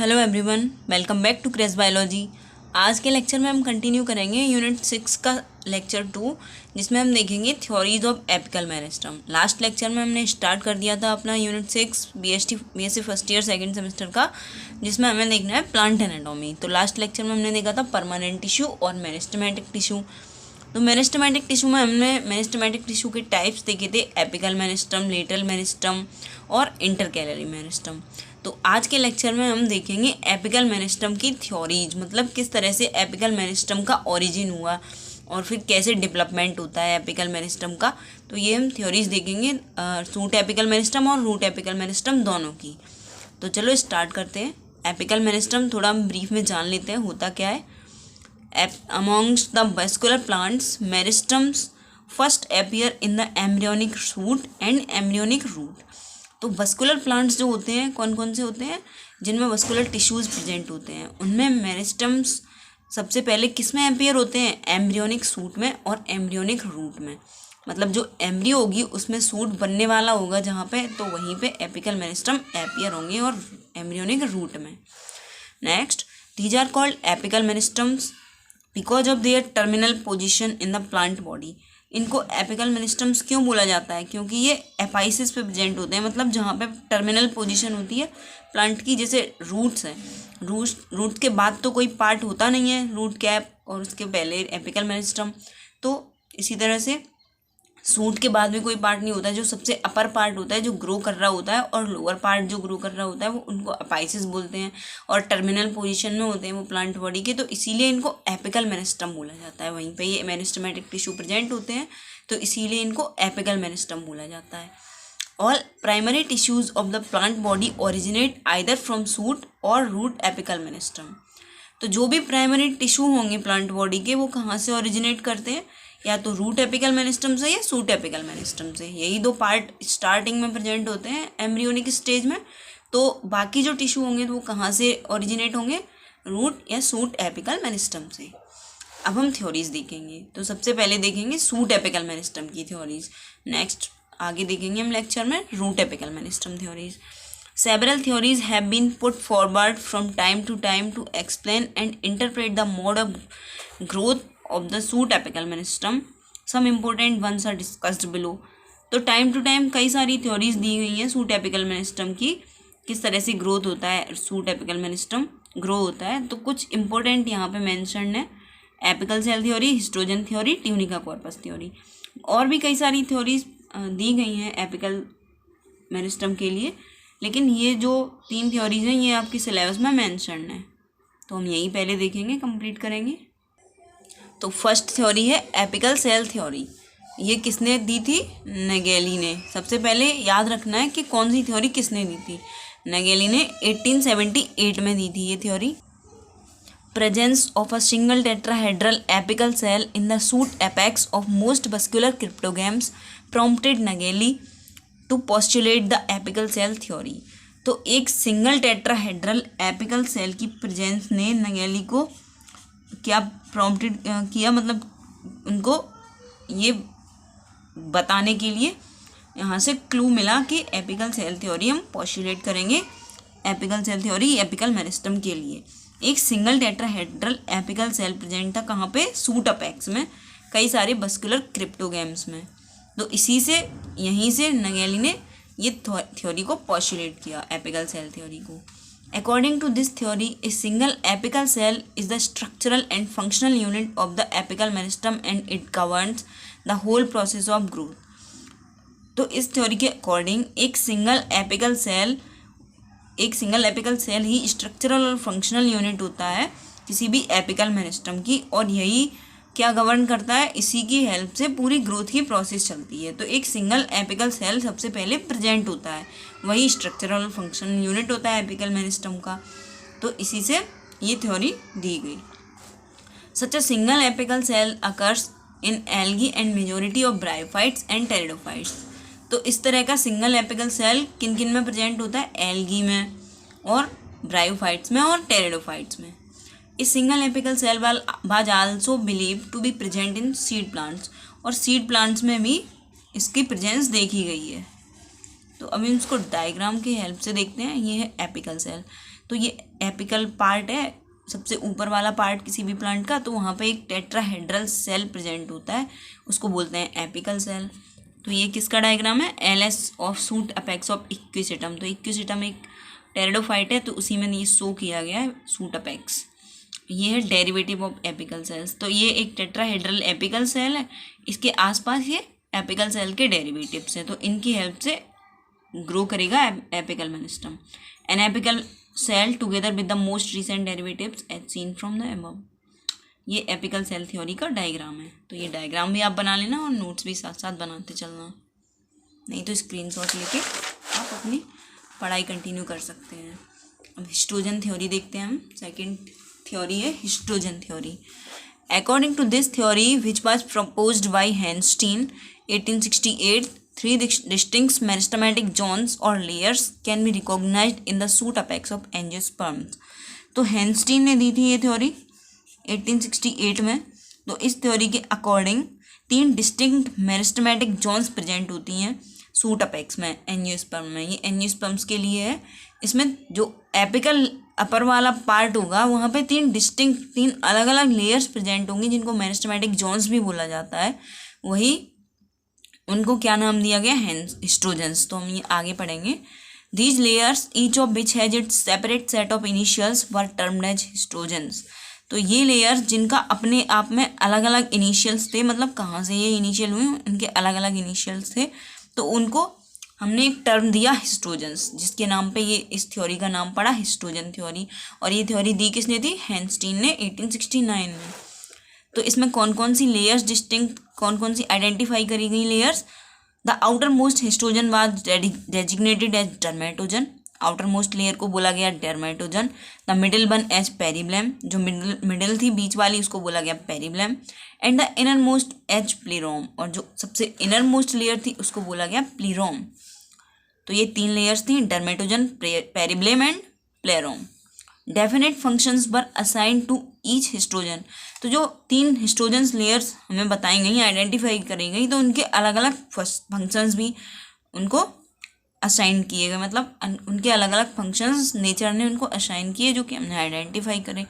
Hello everyone, welcome back to craze biology. आज के lecture में हम कंटिन्यू करेंगे यूनिट 6 का लेक्चर 2, जिसमें हम देखेंगे theories of apical meristem. Last lecture में हमने स्टार्ट कर दिया था अपना unit 6 BSc first year second semester का, जिसमें हमें देखना है प्लांट एनाटॉमी। तो लास्ट लेक्चर में हमने देखा था परमानेंट टिश्यू और मेरिस्टेमेटिक टिश्यू। तो मेरिस्टेमेटिक टिश्यू में हमने मेरिस्टेमेटिक टिश्यू के टाइप्स देखे थे, एपिकल मेरिस्टम, लेटरल मेरिस्टम और इंटरकैलरी मेरिस्टम। तो आज के लेक्चर में हम देखेंगे एपिकल मेरिस्टम की थ्योरीज, मतलब किस तरह से एपिकल मेरिस्टम का ओरिजिन हुआ और फिर कैसे डेवलपमेंट होता है एपिकल मेरिस्टम का। तो ये हम थ्योरीज देखेंगे शूट एपिकल मेरिस्टम और रूट एपिकल मेरिस्टम दोनों की। तो चलो स्टार्ट करते हैं। एपिकल मेरिस्टम थोड़ा हम ब्रीफ में जान लेते हैं होता क्या है। Amongst the vascular plants, meristums first appear in the embryonic shoot and embryonic root। तो वस्कुलर प्लांट्स जो होते हैं कौन कौन से होते हैं, जिनमें वस्कुलर टिश्यूज प्रेजेंट होते हैं, उनमें मेरिस्टम्स सबसे पहले किस में अपीयर होते हैं, एम्ब्रियोनिक सूट में और एम्ब्रियोनिक रूट में। मतलब जो एम्ब्रियो होगी उसमें सूट बनने वाला होगा जहाँ पे, तो वहीं पे एपिकल मेरिस्टम अपीयर होंगे और एम्ब्रियोनिक रूट में। Next, these are called apical meristems because of their terminal position in the plant body. इनको एपिकल मेरिस्टम्स क्यों बोला जाता है, क्योंकि ये एपाइसिस पे प्रेजेंट होते हैं, मतलब जहाँ पे टर्मिनल पोजीशन होती है प्लांट की, जैसे रूट्स है, रूट के बाद तो कोई पार्ट होता नहीं है, रूट कैप और उसके पहले एपिकल मेरिस्टम। तो इसी तरह से सूट के बाद भी कोई पार्ट नहीं होता है, जो सबसे अपर पार्ट होता है जो ग्रो कर रहा होता है, और लोअर पार्ट जो ग्रो कर रहा होता है वो उनको अपाइसिस बोलते हैं, और टर्मिनल पोजीशन में होते हैं वो प्लांट बॉडी के, तो इसीलिए इनको एपिकल मेरिस्टम बोला जाता है। वहीं पे ये मेरिस्टेमेटिक टिश्यू प्रेजेंट होते हैं, तो इसीलिए इनको एपिकल मेरिस्टम बोला जाता है। All primary tissues of the plant body originate either from suit और रूट एपिकल मेरिस्टम। तो जो भी प्राइमरी टिश्यू होंगे प्लांट बॉडी के, वो कहाँ से ओरिजिनेट करते हैं, या तो रूट एपिकल मेरिस्टम से या सूट एपिकल मेरिस्टम से। यही दो पार्ट स्टार्टिंग में प्रेजेंट होते हैं एम्ब्रियोनिक स्टेज में। तो बाकी जो टिश्यू होंगे तो वो कहाँ से ओरिजिनेट होंगे, रूट या सूट एपिकल मेरिस्टम से। अब हम थ्योरीज देखेंगे। तो सबसे पहले देखेंगे सूट एपिकल मेरिस्टम की थ्योरीज। नेक्स्ट आगे देखेंगे हम लेक्चर में root apical meristem theories. Several theories have been put forward from time to time to explain and interpret the mode of growth of the shoot apical meristem. Some important ones are discussed below. तो time to time कई सारी theories दी गई हैं suit apical meristem की, किस तरह से growth होता है, सूट एपिकल मेरिस्टम ग्रो होता है। तो कुछ इंपॉर्टेंट यहाँ पे मेंशन है, apical cell theory, histogen theory, tunica corpus theory. और भी कई सारी थ्योरीज दी गई हैं एपिकल मेरिस्टम के लिए, लेकिन ये जो 3 थ्योरीज हैं ये आपकी सिलेबस में मेंशन है, तो हम यही पहले देखेंगे, कंप्लीट करेंगे। तो फर्स्ट थ्योरी है एपिकल सेल थ्योरी। ये किसने दी थी, नगेली ने। सबसे पहले याद रखना है कि कौन सी थ्योरी किसने दी थी। नगेली ने 1878 में दी थी ये theory. Presence of a single tetrahedral apical cell in the shoot apex of most vascular cryptogams prompted Nageli to postulate the apical cell theory. तो एक सिंगल टेट्राहेड्रल एपिकल सेल की प्रेजेंस ने नगेली को क्या प्रॉम्प्टेड किया, मतलब उनको ये बताने के लिए यहाँ से क्लू मिला कि एपिकल सेल थ्योरी हम पोस्टुलेट करेंगे, apical cell theory apical meristem के लिए। एक single tetrahedral apical cell present था कहाँ पे, सूट अपेक्स में, कई सारे वस्कुलर क्रिप्टोगैम्स में। तो इसी से यहीं से नगेली ने ये थ्योरी को पोस्टुलेट किया, एपिकल सेल थ्योरी को। According to this theory a single apical cell is the structural and functional unit of the apical meristem and it governs the whole process of growth. तो इस theory के according एक single apical cell ही structural और functional unit होता है किसी भी एपिकल मेरिस्टम की, और यही क्या गवर्न करता है, इसी की हेल्प से पूरी ग्रोथ की प्रोसेस चलती है। तो एक सिंगल एपिकल सेल सबसे पहले प्रेजेंट होता है, वही स्ट्रक्चरल फंक्शन यूनिट होता है एपिकल मेरिस्टम का। तो इसी से ये थ्योरी दी गई। Such a single apical cell occurs in algae and majority of bryophytes and pteridophytes. तो इस तरह का सिंगल एपिकल सेल किन किन में प्रेजेंट होता है, एल्गी में और ब्रायोफाइट्स में और टेरिडोफाइट्स में। इस single apical cell was also believe to be present in seed plants, और सीड प्लांट्स में भी इसकी प्रेजेंस देखी गई है। तो अभी इसको डायग्राम की हेल्प से देखते हैं। ये है एपिकल सेल। तो ये एपिकल पार्ट है, सबसे ऊपर वाला पार्ट किसी भी प्लांट का, तो वहाँ पे एक टेट्राहेड्रल सेल प्रेजेंट होता है, उसको बोलते हैं एपिकल सेल। तो ये किसका डायग्राम है, LS of suit apex of equisetum. तो इक्विसिटम एक टेरिडोफाइट है, तो उसी में ये शो किया गया है सूट अपेक्स। ये है डेरिवेटिव ऑफ एपिकल सेल्स। तो ये एक टेट्राहेड्रल एपिकल सेल है, इसके आसपास ये एपिकल सेल के डेरिवेटिव्स हैं, तो इनकी हेल्प से ग्रो करेगा apical meristem. An apical cell together with the most recent derivatives as seen from the above. ये एपिकल सेल थ्योरी का डायग्राम है। तो ये डायग्राम भी आप बना लेना और नोट्स भी साथ साथ बनाते चलना, नहीं तो स्क्रीनशॉट लेके आप अपनी पढ़ाई कंटिन्यू कर सकते हैं। अब हिस्टोजन थ्योरी देखते हैं हम। सेकंड थ्योरी है histogen theory. According to this theory which was proposed by Hanstein 1868, three distinct meristematic zones or layers can be recognized in the shoot apex of angiosperms। तो हैंस्टीन ने दी थी ये थ्योरी 1868 में। तो इस थ्योरी के according 3 distinct meristematic zones present होती हैं सूट अपेक्स में, एंजियोस्पर्म में। ये एंजियोस्पर्म्स के लिए है। इसमें जो एपिकल अपर वाला पार्ट होगा वहाँ पे 3 अलग अलग लेयर्स प्रेजेंट होंगी, जिनको मेरिस्टेमेटिक जोन्स भी बोला जाता है। वही उनको क्या नाम दिया गया, हिस्टोजन्स। तो हम ये आगे पढ़ेंगे। These layers each of which has its separate set of initials were termed as histogens. तो ये लेयर्स जिनका अपने आप में अलग अलग इनिशियल्स थे, मतलब कहाँ से ये इनिशियल हुए, इनके अलग अलग इनिशियल्स थे, तो उनको हमने एक टर्म दिया हिस्टोजन्स, जिसके नाम पे ये इस थ्योरी का नाम पड़ा हिस्टोजन थ्योरी। और ये थ्योरी दी किसने थी, हैंस्टीन ने 1869 में। तो इसमें कौन कौन सी लेयर्स डिस्टिंक्ट, कौन कौन सी आइडेंटिफाई करी गई layers. The outermost histogen was designated as dermatogen. Outermost layer को बोला गया dermatogen. The middle one as periblem, जो मिडिल थी बीच वाली उसको बोला गया periblem. And the innermost as plerome, और जो सबसे इनर मोस्ट लेयर थी उसको बोला गया प्लीरोम। तो ये 3 लेयर्स थी, dermatogen, periblem and plerome. Definite functions were assign to each histogen. तो जो 3 हिस्टोजन्स लेयर्स हमें बताई गई, आइडेंटिफाई करी गई, तो उनके अलग अलग फंक्शंस भी उनको असाइन किए गए, मतलब उनके अलग अलग फंक्शंस नेचर ने उनको असाइन किए, जो कि हमने आइडेंटिफाई करे।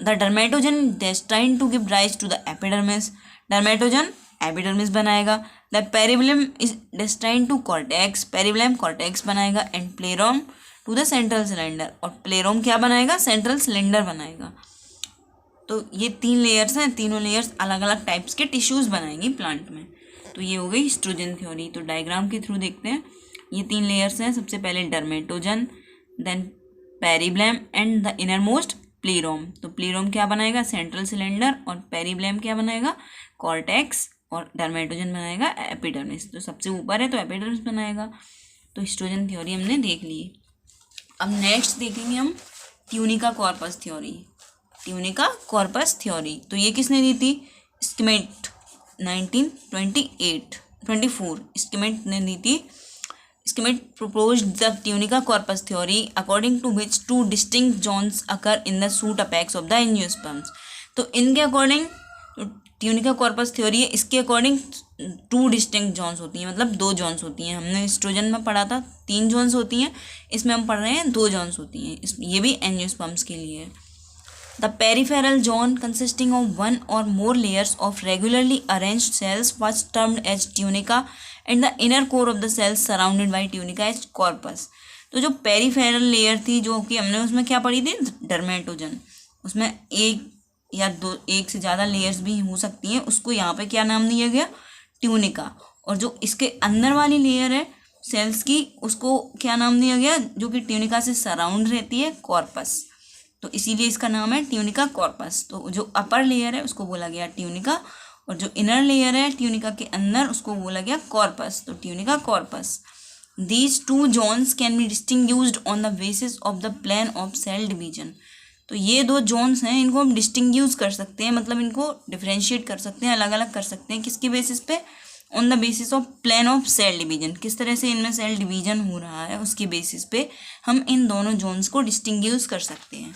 The dermatogen destined to give rise to the epidermis. Dermatogen epidermis बनाएगा। The periblem is destined to cortex. Periblem cortex बनाएगा। And plerome to the central cylinder, और प्लेरोम क्या बनाएगा, सेंट्रल सिलेंडर बनाएगा। तो ये 3 लेयर्स हैं, तीनों लेयर्स अलग अलग टाइप्स के टिश्यूज़ बनाएंगी प्लांट में। तो ये हो गई हिस्टोजन थ्योरी। तो डायग्राम के थ्रू देखते हैं। ये 3 लेयर्स हैं, सबसे पहले dermatogen, then periblem and the innermost plerome. तो प्लीरोम क्या बनाएगा, सेंट्रल सिलेंडर, और पेरिब्लैम क्या बनाएगा, कॉर्टेक्स, और डर्मेटोजन बनाएगा एपिडर्मिस। तो सबसे ऊपर है तो एपिडर्मिस बनाएगा। तो हिस्टोजन थ्योरी हमने देख ली। अब नेक्स्ट देखेंगे हम tunica corpus theory. Tunica corpus theory, तो ये किसने दी थी, स्किमेट 1924 स्किमेट ने दी थी। स्किमेट proposed the tunica corpus theory according to which 2 distinct zones occur in the shoot apex of the angiosperms। तो इनके अकॉर्डिंग ट्यूनिका कॉर्पस थ्योरी है, इसके अकॉर्डिंग 2 डिस्टिंक्ट जोन्स होती हैं, मतलब 2 जोन्स होती हैं। हमने हिस्टोजन में पढ़ा था 3 जोन्स होती हैं, इसमें हम पढ़ रहे हैं 2 जोन्स होती हैं। ये भी एंजियोस्पर्म्स के लिए है। The peripheral zone consisting of 1 or more layers of regularly arranged cells was termed as tunica and the inner core of the cells surrounded by tunica as corpus। तो जो पेरिफेरल लेयर थी, जो कि हमने उसमें क्या पढ़ी थी, डर्मेटोजन, उसमें एक से ज़्यादा लेयर्स भी हो सकती हैं, उसको यहाँ पे क्या नाम दिया गया, ट्यूनिका। और जो इसके अंदर वाली लेयर है सेल्स की, उसको क्या नाम दिया गया, जो कि ट्यूनिका से सराउंड रहती है, कॉर्पस। तो इसीलिए इसका नाम है ट्यूनिका कॉर्पस। तो जो अपर लेयर है उसको बोला गया ट्यूनिका, और जो इनर लेयर है ट्यूनिका के अंदर उसको बोला गया कॉर्पस। तो tunica corpus. These 2 zones can be distinguished on the basis of the plan of cell division. तो ये 2 जोन्स हैं, इनको हम डिस्टिंग्यूज कर सकते हैं, मतलब इनको डिफ्रेंशिएट कर सकते हैं, अलग अलग कर सकते हैं। किसके बेसिस पे, on the basis of plan of cell division, किस तरह से इनमें सेल डिवीजन हो रहा है उसके बेसिस पे हम इन दोनों जोन्स को डिस्टिंग्यूज कर सकते हैं।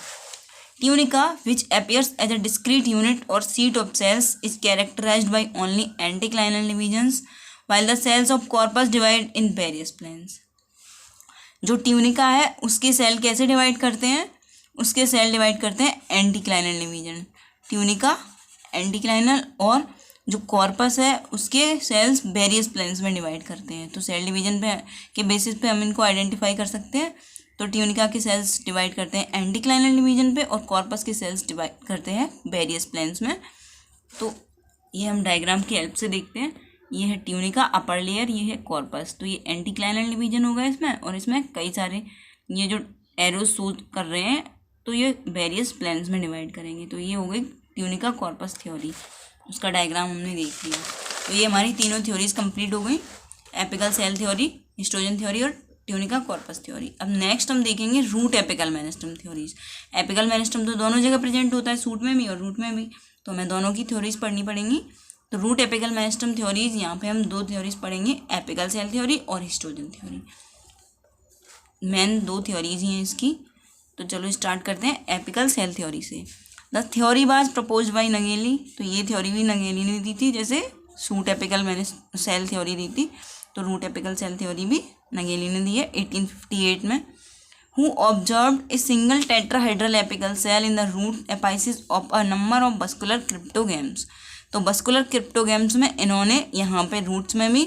Tunica, which appears as a discrete unit or sheet of cells, is characterized by only anticlinal divisions, while the cells of corpus divide in various planes। जो ट्यूनिका है उसके सेल कैसे डिवाइड करते हैं, उसके सेल डिवाइड करते हैं एंटीक्लाइनल division, tunica एंटीक्लाइनल, और जो कॉर्पस है उसके सेल्स वेरियस प्लेन्स में डिवाइड करते हैं। तो सेल डिवीजन पे के बेसिस पे हम इनको आइडेंटिफाई कर सकते हैं। तो ट्यूनिका के सेल्स डिवाइड करते हैं एंटीक्लाइनल डिवीजन पे और कॉर्पस के सेल्स डिवाइड करते हैं वेरियस प्लेन्स में। तो ये हम डायग्राम की हेल्प से देखते हैं। ये है ट्यूनिका अपर लेयर, ये है कॉर्पस। तो ये एंटीक्लाइनल डिवीजन होगा इसमें, और इसमें कई सारे ये जो एरोज शो कर रहे हैं तो ये वेरियस प्लेन्स में डिवाइड करेंगे। तो ये हो गई ट्यूनिका कॉर्पस थ्योरी, उसका डायग्राम हमने देख लिया। तो ये हमारी तीनों थ्योरीज कंप्लीट हो गई, apical cell theory, histogen theory और ट्यूनिका कॉर्पस थ्योरी। अब नेक्स्ट हम देखेंगे root apical meristem theories. Apical meristem तो दोनों जगह प्रेजेंट होता है, सूट में भी और रूट में भी, तो हमें दोनों की थ्योरीज पढ़नी पड़ेंगी। तो रूट एपिकल मेरिस्टम थ्योरीज, यहाँ पे हम दो थ्योरीज पढ़ेंगे, एपिकल सेल थ्योरी और हिस्टोजन थ्योरी। मेन दो थ्योरीज ही हैं इसकी। तो चलो स्टार्ट करते हैं एपिकल सेल थ्योरी से। The theory was propose by Nageli. तो ये थ्योरी भी नगेली ने दी थी, जैसे सूट एपिकल सेल थ्योरी दी थी, तो रूट एपिकल सेल थ्योरी भी नगेली ने दी है 1858 में। Who observed a single tetrahedral apical cell in the root apices of a number of vascular cryptogams. तो बस्कुलर क्रिप्टोगेम्स में इन्होंने यहाँ पे रूट्स में भी,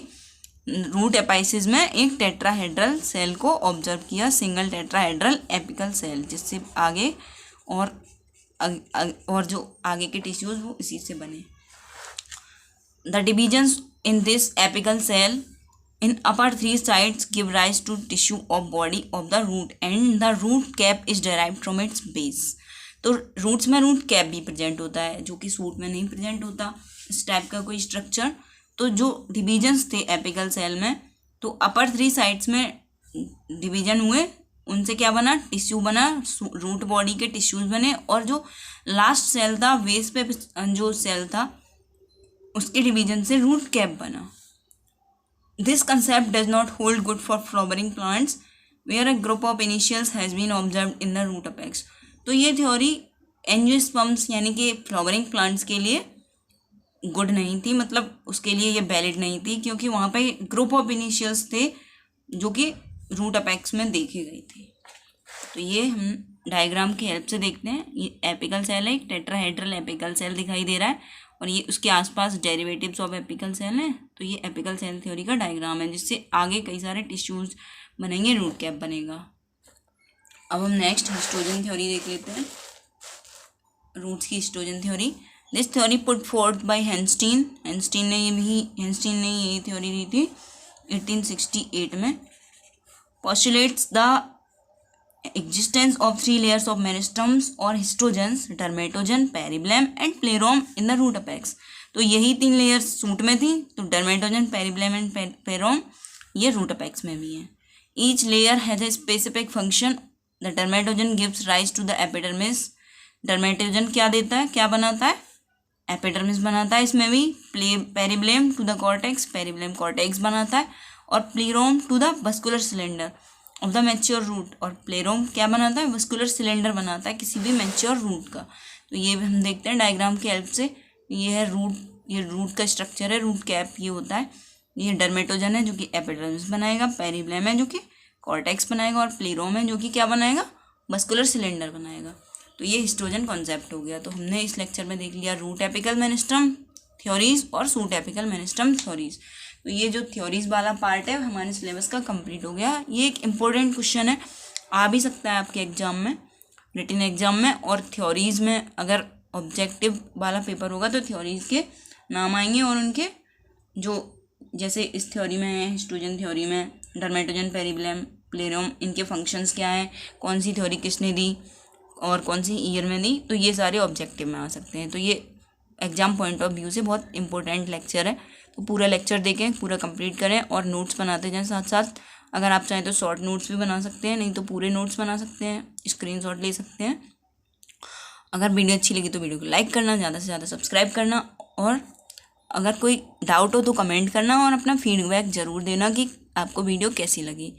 रूट एपाइसिस में एक टेट्राहेड्रल सेल को ऑब्जर्व किया, सिंगल टेट्राहेड्रल एपिकल सेल, जिससे आगे और जो आगे के टिश्यूज वो इसी से बने। The divisions in this apical cell in upper 3 sides give rise to tissue of body of the root and the root cap is derived from its base. तो रूट्स में रूट कैप भी present होता है, जो कि suit में नहीं present होता इस टाइप का कोई स्ट्रक्चर। तो जो डिविजन्स थे एपिकल सेल में, तो अपर 3 साइड्स में डिवीजन हुए, उनसे क्या बना, टिश्यू बना, रूट बॉडी के टिश्यूज बने, और जो लास्ट सेल था बेस पे जो सेल था उसके डिवीजन से रूट कैप बना। This concept does not hold good for flowering plants where a group of initials has been observed in the root apex. तो ये थ्योरी एंजियोस्पर्म्स यानी कि फ्लावरिंग प्लांट्स के लिए गुड नहीं थी, मतलब उसके लिए ये वैलिड नहीं थी, क्योंकि वहाँ पे ग्रुप ऑफ इनिशियल्स थे जो कि रूट अपेक्स में देखे गए थे। तो ये हम डायग्राम की हेल्प से देखते हैं। ये एपिकल सेल है, एक टेट्राहेड्रल एपिकल सेल दिखाई दे रहा है, और ये उसके आसपास डेरिवेटिव्स ऑफ एपिकल सेल हैं। तो ये एपिकल सेल थ्योरी का डायग्राम है, जिससे आगे कई सारे टिश्यूज बनेंगे, रूट कैप बनेगा। अब हम नेक्स्ट हिस्टोजन थ्योरी देख लेते हैं, रूट्स की histogen theory. This theory put forth by Hanstein. Hanstein ने ये थ्योरी दी थी 1868 में। postulates the existence of 3 layers of meristems or histogens, dermatogen, peribelum and plerome in the root apex। तो यही 3 लेयर्स सूट में थी, तो डर्मेटोजन, पेरिबेलम एंड पेरोम ये रूट अपेक्स में भी है। Each layer has a specific function. The dermatogen gives rise to the epidermis. Dermatogen क्या देता है, क्या बनाता है, एपिडर्मिस बनाता है। इसमें भी periblem to the cortex, periblem cortex बनाता है, और plerome to the vascular cylinder of the mature root. और प्लेरोम क्या बनाता है, वस्कुलर सिलेंडर बनाता है किसी भी मैच्योर रूट का। तो ये भी हम देखते हैं डायग्राम की हेल्प से। ये है रूट, ये रूट का स्ट्रक्चर है, रूट कैप ये होता है। ये डर्मेटोजन है जो कि एपिडर्मिस बनाएगा, पेरिबेलम है जो कि कॉर्टेक्स बनाएगा, और प्लेरोम है जो कि क्या बनाएगा, वस्कुलर सिलेंडर बनाएगा। तो ये हिस्टोजन कॉन्सेप्ट हो गया। तो हमने इस लेक्चर में देख लिया रूट एपिकल मेरिस्टम थ्योरीज और सूट एपिकल मेरिस्टम थ्योरीज। तो ये जो थ्योरीज वाला पार्ट है हमारे सिलेबस का कंप्लीट हो गया। ये एक इम्पोर्टेंट क्वेश्चन है, आ भी सकता है आपके एग्जाम में, रिटन एग्जाम में। और थ्योरीज में अगर ऑब्जेक्टिव वाला पेपर होगा तो थ्योरीज के नाम आएंगे, और उनके जो जैसे इस थ्योरी में है, हिस्टोजन थ्योरी में डर्मेटोजन, पेरिबेलम, प्लेरोम, इनके फंक्शंस क्या हैं, कौन सी थ्योरी किसने दी और कौन सी ईयर में दी, तो ये सारे ऑब्जेक्टिव में आ सकते हैं। तो ये एग्जाम पॉइंट ऑफ व्यू से बहुत इंपॉर्टेंट लेक्चर है। तो पूरा लेक्चर देखें, पूरा कंप्लीट करें और नोट्स बनाते जाएं साथ साथ। अगर आप चाहें तो शॉर्ट नोट्स भी बना सकते हैं, नहीं तो पूरे नोट्स बना सकते हैं, स्क्रीनशॉट ले सकते हैं। अगर वीडियो अच्छी लगी तो वीडियो को लाइक करना, ज़्यादा से ज़्यादा सब्सक्राइब करना, और अगर कोई डाउट हो तो कमेंट करना, और अपना फीडबैक ज़रूर देना कि आपको वीडियो कैसी लगी,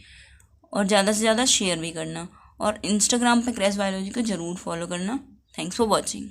और ज़्यादा से ज़्यादा शेयर भी करना। और इंस्टाग्राम पे क्रेज बायोलॉजी को ज़रूर फॉलो करना। Thanks for watching.